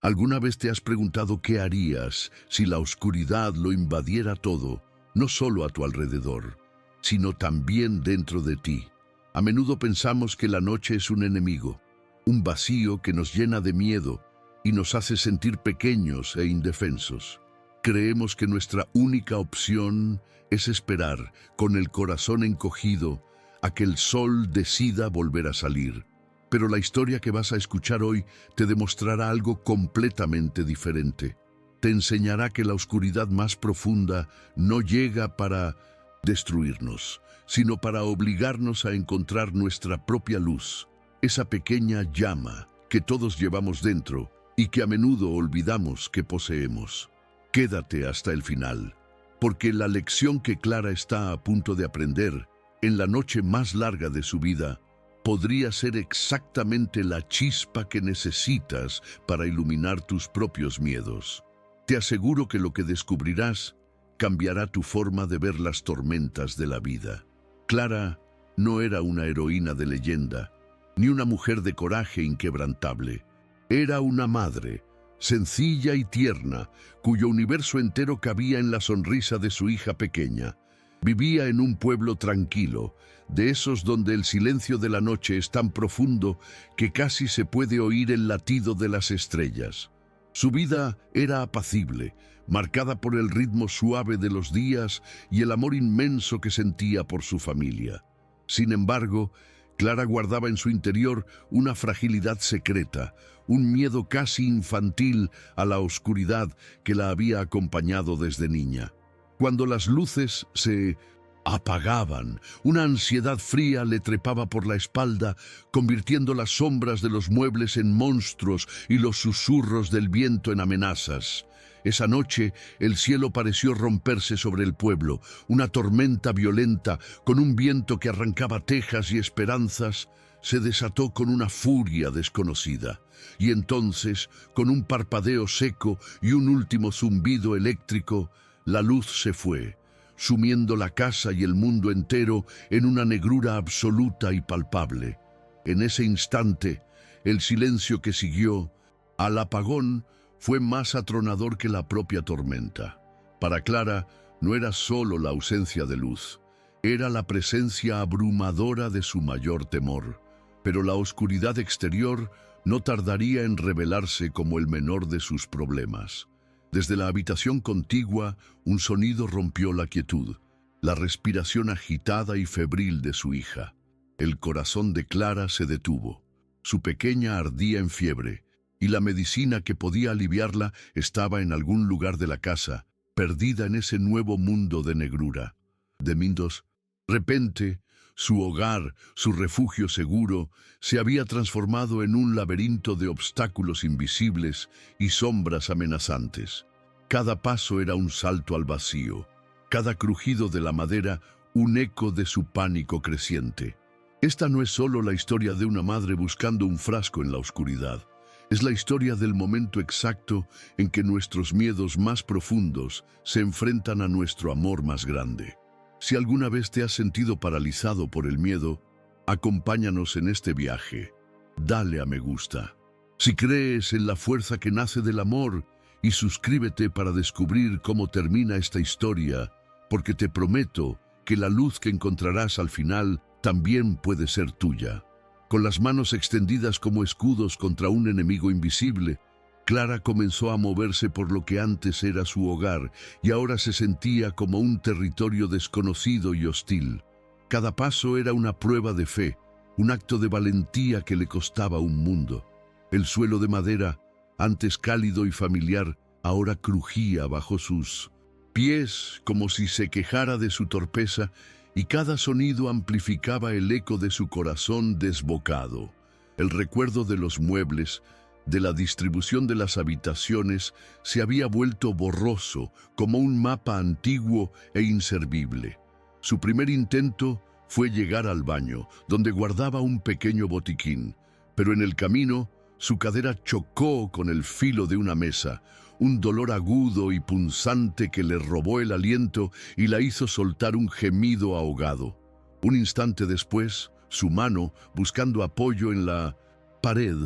¿Alguna vez te has preguntado qué harías si la oscuridad lo invadiera todo, no solo a tu alrededor, sino también dentro de ti? A menudo pensamos que la noche es un enemigo, un vacío que nos llena de miedo y nos hace sentir pequeños e indefensos. Creemos que nuestra única opción es esperar, con el corazón encogido, a que el sol decida volver a salir. Pero la historia que vas a escuchar hoy te demostrará algo completamente diferente. Te enseñará que la oscuridad más profunda no llega para destruirnos, sino para obligarnos a encontrar nuestra propia luz, esa pequeña llama que todos llevamos dentro y que a menudo olvidamos que poseemos. Quédate hasta el final, porque la lección que Clara está a punto de aprender en la noche más larga de su vida podría ser exactamente la chispa que necesitas para iluminar tus propios miedos. Te aseguro que lo que descubrirás cambiará tu forma de ver las tormentas de la vida. Clara no era una heroína de leyenda, ni una mujer de coraje inquebrantable. Era una madre, sencilla y tierna, cuyo universo entero cabía en la sonrisa de su hija pequeña. Vivía en un pueblo tranquilo, de esos donde el silencio de la noche es tan profundo que casi se puede oír el latido de las estrellas. Su vida era apacible, marcada por el ritmo suave de los días y el amor inmenso que sentía por su familia. Sin embargo, Clara guardaba en su interior una fragilidad secreta, un miedo casi infantil a la oscuridad que la había acompañado desde niña. Cuando las luces se apagaban, una ansiedad fría le trepaba por la espalda, convirtiendo las sombras de los muebles en monstruos y los susurros del viento en amenazas. Esa noche, el cielo pareció romperse sobre el pueblo, una tormenta violenta, con un viento que arrancaba tejas y esperanzas, se desató con una furia desconocida. Y entonces, con un parpadeo seco y un último zumbido eléctrico, la luz se fue, sumiendo la casa y el mundo entero en una negrura absoluta y palpable. En ese instante, el silencio que siguió al apagón fue más atronador que la propia tormenta. Para Clara, no era solo la ausencia de luz, era la presencia abrumadora de su mayor temor. Pero la oscuridad exterior no tardaría en revelarse como el menor de sus problemas. Desde la habitación contigua, un sonido rompió la quietud, la respiración agitada y febril de su hija. El corazón de Clara se detuvo. Su pequeña ardía en fiebre, y la medicina que podía aliviarla estaba en algún lugar de la casa, perdida en ese nuevo mundo de negrura. De repente, su hogar, su refugio seguro, se había transformado en un laberinto de obstáculos invisibles y sombras amenazantes. Cada paso era un salto al vacío, cada crujido de la madera un eco de su pánico creciente. Esta no es solo la historia de una madre buscando un frasco en la oscuridad. Es la historia del momento exacto en que nuestros miedos más profundos se enfrentan a nuestro amor más grande. Si alguna vez te has sentido paralizado por el miedo, acompáñanos en este viaje. Dale a me gusta. Si crees en la fuerza que nace del amor, y suscríbete para descubrir cómo termina esta historia, porque te prometo que la luz que encontrarás al final también puede ser tuya. Con las manos extendidas como escudos contra un enemigo invisible, Clara comenzó a moverse por lo que antes era su hogar y ahora se sentía como un territorio desconocido y hostil. Cada paso era una prueba de fe, un acto de valentía que le costaba un mundo. El suelo de madera, antes cálido y familiar, ahora crujía bajo sus pies como si se quejara de su torpeza, y cada sonido amplificaba el eco de su corazón desbocado. El recuerdo de los muebles, de la distribución de las habitaciones, se había vuelto borroso, como un mapa antiguo e inservible. Su primer intento fue llegar al baño, donde guardaba un pequeño botiquín, pero en el camino su cadera chocó con el filo de una mesa, un dolor agudo y punzante que le robó el aliento y la hizo soltar un gemido ahogado. Un instante después, su mano, buscando apoyo en la pared,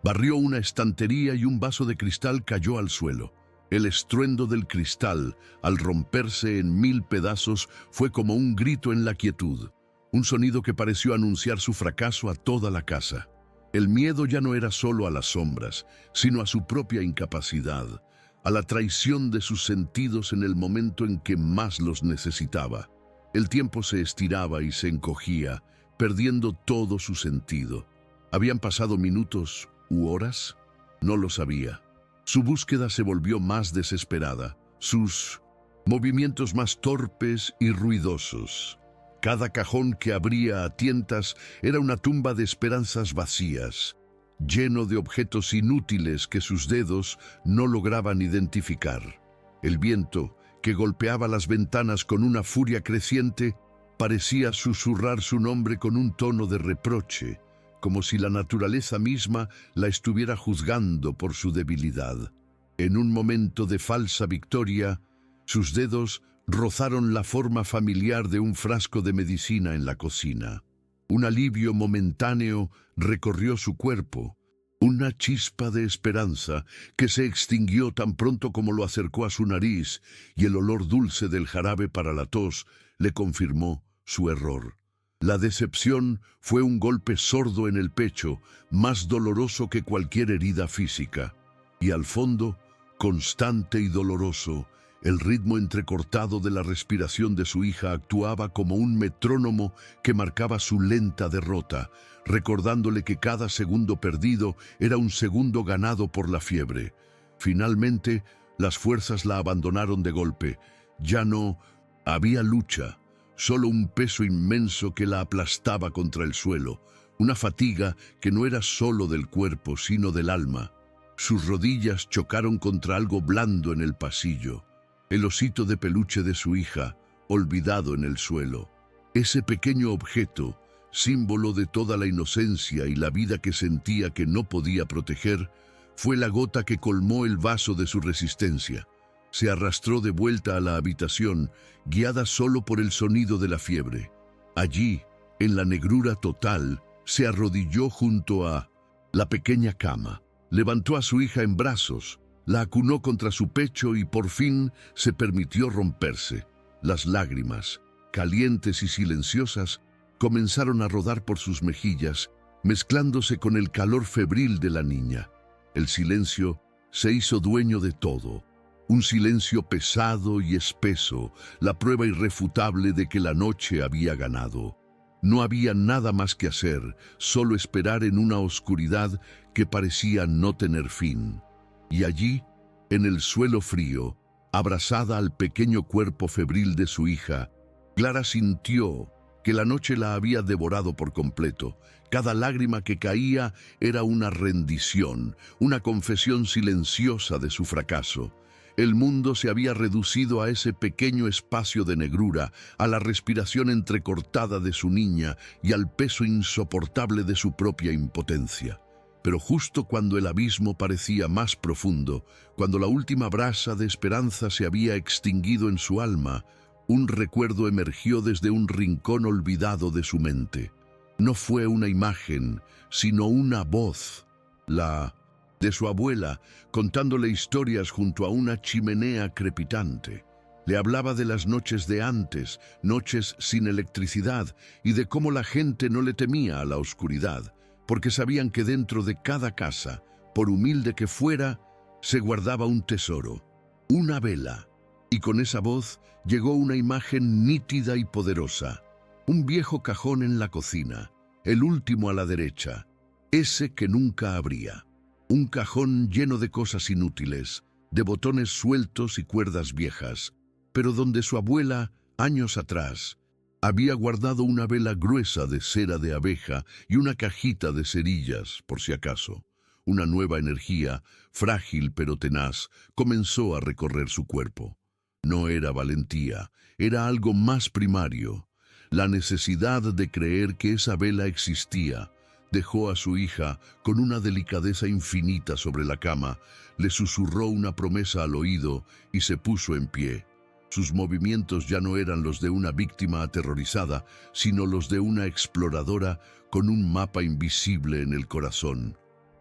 Barrió una estantería y un vaso de cristal cayó al suelo. El estruendo del cristal, al romperse en 1000 pedazos, fue como un grito en la quietud, un sonido que pareció anunciar su fracaso a toda la casa. El miedo ya no era solo a las sombras, sino a su propia incapacidad, a la traición de sus sentidos en el momento en que más los necesitaba. El tiempo se estiraba y se encogía, perdiendo todo su sentido. ¿Habían pasado minutos u horas? No lo sabía. Su búsqueda se volvió más desesperada, sus movimientos más torpes y ruidosos. Cada cajón que abría a tientas era una tumba de esperanzas vacías, lleno de objetos inútiles que sus dedos no lograban identificar. El viento, que golpeaba las ventanas con una furia creciente, parecía susurrar su nombre con un tono de reproche, como si la naturaleza misma la estuviera juzgando por su debilidad. En un momento de falsa victoria, sus dedos rozaron la forma familiar de un frasco de medicina en la cocina. Un alivio momentáneo recorrió su cuerpo, una chispa de esperanza que se extinguió tan pronto como lo acercó a su nariz, y el olor dulce del jarabe para la tos le confirmó su error. La decepción fue un golpe sordo en el pecho, más doloroso que cualquier herida física. Y al fondo, constante y doloroso, el ritmo entrecortado de la respiración de su hija actuaba como un metrónomo que marcaba su lenta derrota, recordándole que cada segundo perdido era un segundo ganado por la fiebre. Finalmente, las fuerzas la abandonaron de golpe. Ya no había lucha, solo un peso inmenso que la aplastaba contra el suelo, una fatiga que no era solo del cuerpo, sino del alma. Sus rodillas chocaron contra algo blando en el pasillo, el osito de peluche de su hija, olvidado en el suelo. Ese pequeño objeto, símbolo de toda la inocencia y la vida que sentía que no podía proteger, fue la gota que colmó el vaso de su resistencia. Se arrastró de vuelta a la habitación, guiada solo por el sonido de la fiebre. Allí, en la negrura total, se arrodilló junto a la pequeña cama. Levantó a su hija en brazos, la acunó contra su pecho y por fin se permitió romperse. Las lágrimas, calientes y silenciosas, comenzaron a rodar por sus mejillas, mezclándose con el calor febril de la niña. El silencio se hizo dueño de todo. Un silencio pesado y espeso, la prueba irrefutable de que la noche había ganado. No había nada más que hacer, solo esperar en una oscuridad que parecía no tener fin. Y allí, en el suelo frío, abrazada al pequeño cuerpo febril de su hija, Clara sintió que la noche la había devorado por completo. Cada lágrima que caía era una rendición, una confesión silenciosa de su fracaso. El mundo se había reducido a ese pequeño espacio de negrura, a la respiración entrecortada de su niña y al peso insoportable de su propia impotencia. Pero justo cuando el abismo parecía más profundo, cuando la última brasa de esperanza se había extinguido en su alma, un recuerdo emergió desde un rincón olvidado de su mente. No fue una imagen, sino una voz, la de su abuela, contándole historias junto a una chimenea crepitante. Le hablaba de las noches de antes, noches sin electricidad, y de cómo la gente no le temía a la oscuridad, porque sabían que dentro de cada casa, por humilde que fuera, se guardaba un tesoro, una vela. Y con esa voz llegó una imagen nítida y poderosa. Un viejo cajón en la cocina, el último a la derecha, ese que nunca abría. Un cajón lleno de cosas inútiles, de botones sueltos y cuerdas viejas, pero donde su abuela, años atrás, había guardado una vela gruesa de cera de abeja y una cajita de cerillas, por si acaso. Una nueva energía, frágil pero tenaz, comenzó a recorrer su cuerpo. No era valentía, era algo más primario. La necesidad de creer que esa vela existía. Dejó a su hija con una delicadeza infinita sobre la cama, le susurró una promesa al oído y se puso en pie. Sus movimientos ya no eran los de una víctima aterrorizada, sino los de una exploradora con un mapa invisible en el corazón.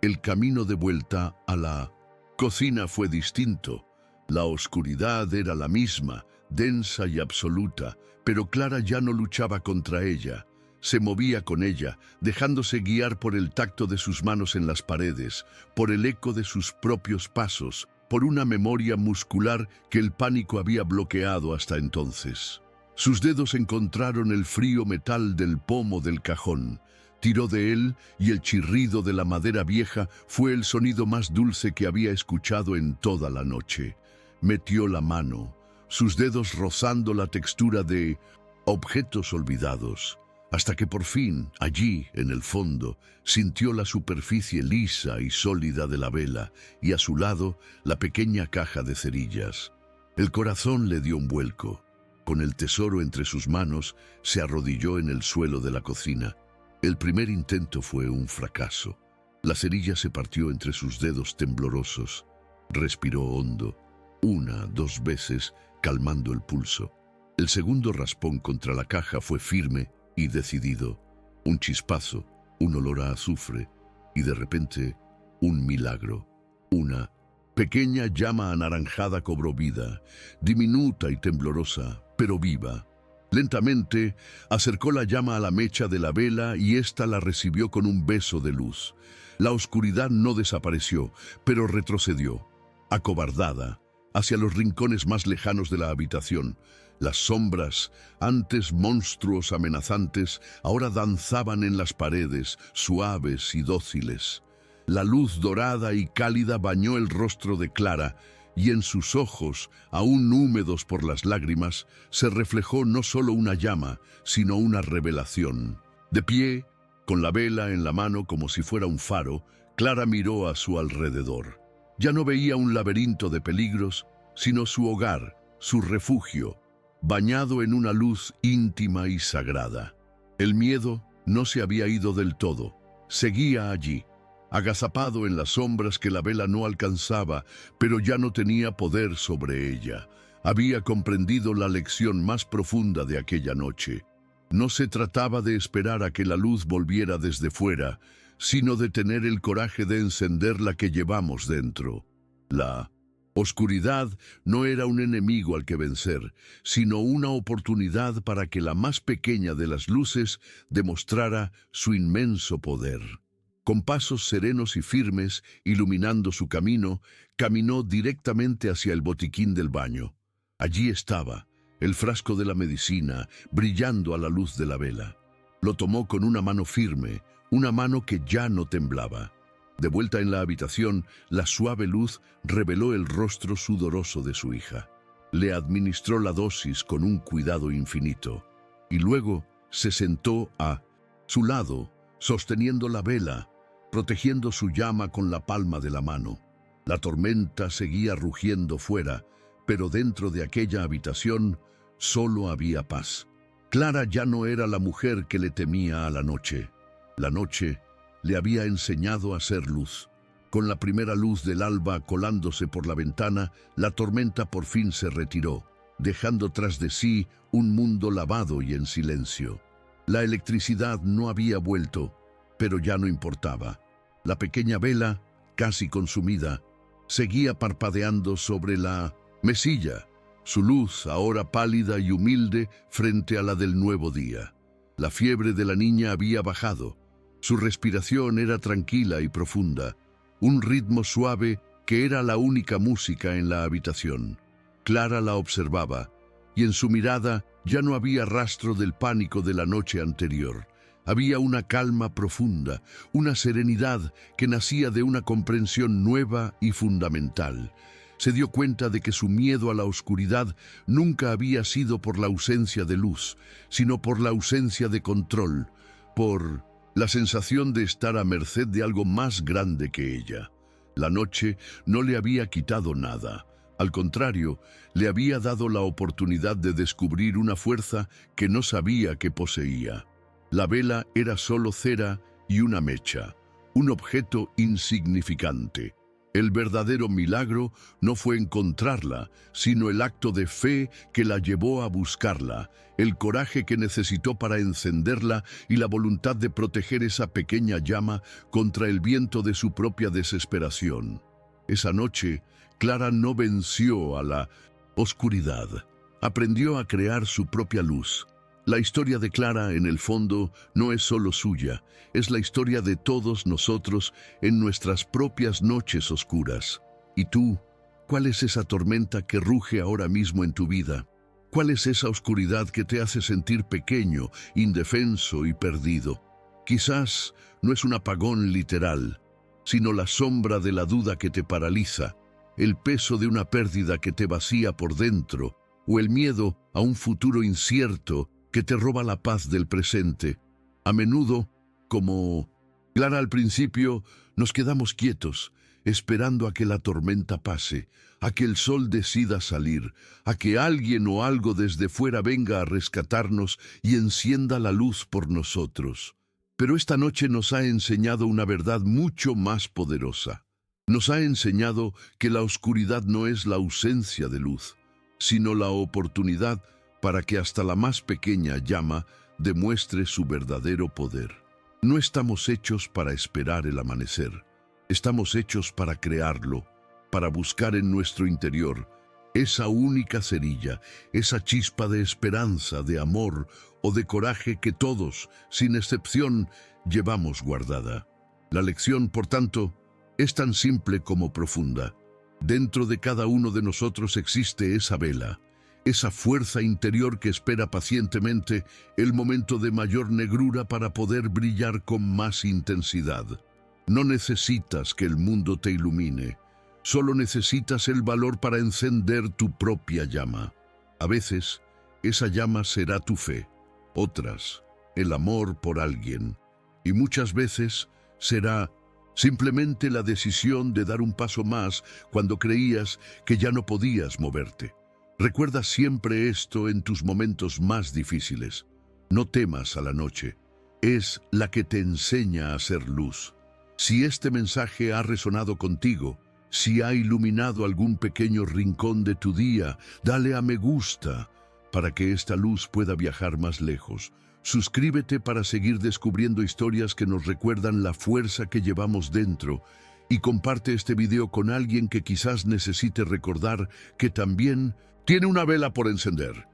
El camino de vuelta a la cocina fue distinto. La oscuridad era la misma, densa y absoluta, pero Clara ya no luchaba contra ella. Se movía con ella, dejándose guiar por el tacto de sus manos en las paredes, por el eco de sus propios pasos, por una memoria muscular que el pánico había bloqueado hasta entonces. Sus dedos encontraron el frío metal del pomo del cajón. Tiró de él y el chirrido de la madera vieja fue el sonido más dulce que había escuchado en toda la noche. Metió la mano, sus dedos rozando la textura de objetos olvidados, hasta que por fin, allí, en el fondo, sintió la superficie lisa y sólida de la vela y a su lado la pequeña caja de cerillas. El corazón le dio un vuelco. Con el tesoro entre sus manos, se arrodilló en el suelo de la cocina. El primer intento fue un fracaso. La cerilla se partió entre sus dedos temblorosos. Respiró hondo, 1, 2 veces, calmando el pulso. El segundo raspón contra la caja fue firme y decidido. Un chispazo, un olor a azufre y de repente un milagro. Una pequeña llama anaranjada cobró vida, diminuta y temblorosa, pero viva. Lentamente acercó la llama a la mecha de la vela y ésta la recibió con un beso de luz. La oscuridad no desapareció, pero retrocedió, acobardada, hacia los rincones más lejanos de la habitación. Las sombras, antes monstruos amenazantes, ahora danzaban en las paredes, suaves y dóciles. La luz dorada y cálida bañó el rostro de Clara, y en sus ojos, aún húmedos por las lágrimas, se reflejó no solo una llama, sino una revelación. De pie, con la vela en la mano como si fuera un faro, Clara miró a su alrededor. Ya no veía un laberinto de peligros, sino su hogar, su refugio, bañado en una luz íntima y sagrada. El miedo no se había ido del todo, seguía allí, agazapado en las sombras que la vela no alcanzaba, pero ya no tenía poder sobre ella. Había comprendido la lección más profunda de aquella noche. No se trataba de esperar a que la luz volviera desde fuera, sino de tener el coraje de encender la que llevamos dentro. La oscuridad no era un enemigo al que vencer, sino una oportunidad para que la más pequeña de las luces demostrara su inmenso poder. Con pasos serenos y firmes, iluminando su camino, caminó directamente hacia el botiquín del baño. Allí estaba, el frasco de la medicina, brillando a la luz de la vela. Lo tomó con una mano firme, una mano que ya no temblaba. De vuelta en la habitación, la suave luz reveló el rostro sudoroso de su hija. Le administró la dosis con un cuidado infinito, y luego se sentó a su lado, sosteniendo la vela, protegiendo su llama con la palma de la mano. La tormenta seguía rugiendo fuera, pero dentro de aquella habitación solo había paz. Clara ya no era la mujer que le temía a la noche. La noche le había enseñado a ser luz. Con la primera luz del alba colándose por la ventana, la tormenta por fin se retiró, dejando tras de sí un mundo lavado y en silencio. La electricidad no había vuelto, pero ya no importaba. La pequeña vela, casi consumida, seguía parpadeando sobre la mesilla, su luz ahora pálida y humilde frente a la del nuevo día. La fiebre de la niña había bajado. Su respiración era tranquila y profunda, un ritmo suave que era la única música en la habitación. Clara la observaba, y en su mirada ya no había rastro del pánico de la noche anterior. Había una calma profunda, una serenidad que nacía de una comprensión nueva y fundamental. Se dio cuenta de que su miedo a la oscuridad nunca había sido por la ausencia de luz, sino por la ausencia de control, por la sensación de estar a merced de algo más grande que ella. La noche no le había quitado nada. Al contrario, le había dado la oportunidad de descubrir una fuerza que no sabía que poseía. La vela era solo cera y una mecha, un objeto insignificante. El verdadero milagro no fue encontrarla, sino el acto de fe que la llevó a buscarla, el coraje que necesitó para encenderla y la voluntad de proteger esa pequeña llama contra el viento de su propia desesperación. Esa noche, Clara no venció a la oscuridad. Aprendió a crear su propia luz. La historia de Clara, en el fondo, no es solo suya, es la historia de todos nosotros en nuestras propias noches oscuras. ¿Y tú? ¿Cuál es esa tormenta que ruge ahora mismo en tu vida? ¿Cuál es esa oscuridad que te hace sentir pequeño, indefenso y perdido? Quizás no es un apagón literal, sino la sombra de la duda que te paraliza, el peso de una pérdida que te vacía por dentro, o el miedo a un futuro incierto que te roba la paz del presente. A menudo, como Clara al principio, nos quedamos quietos, esperando a que la tormenta pase, a que el sol decida salir, a que alguien o algo desde fuera venga a rescatarnos y encienda la luz por nosotros. Pero esta noche nos ha enseñado una verdad mucho más poderosa. Nos ha enseñado que la oscuridad no es la ausencia de luz, sino la oportunidad para que hasta la más pequeña llama demuestre su verdadero poder. No estamos hechos para esperar el amanecer, estamos hechos para crearlo, para buscar en nuestro interior esa única cerilla, esa chispa de esperanza, de amor o de coraje que todos, sin excepción, llevamos guardada. La lección, por tanto, es tan simple como profunda. Dentro de cada uno de nosotros existe esa vela, esa fuerza interior que espera pacientemente el momento de mayor negrura para poder brillar con más intensidad. No necesitas que el mundo te ilumine, solo necesitas el valor para encender tu propia llama. A veces, esa llama será tu fe, otras, el amor por alguien, y muchas veces será simplemente la decisión de dar un paso más cuando creías que ya no podías moverte. Recuerda siempre esto en tus momentos más difíciles. No temas a la noche, es la que te enseña a ser luz. Si este mensaje ha resonado contigo, si ha iluminado algún pequeño rincón de tu día, dale a me gusta para que esta luz pueda viajar más lejos. Suscríbete para seguir descubriendo historias que nos recuerdan la fuerza que llevamos dentro y comparte este video con alguien que quizás necesite recordar que también tiene una vela por encender.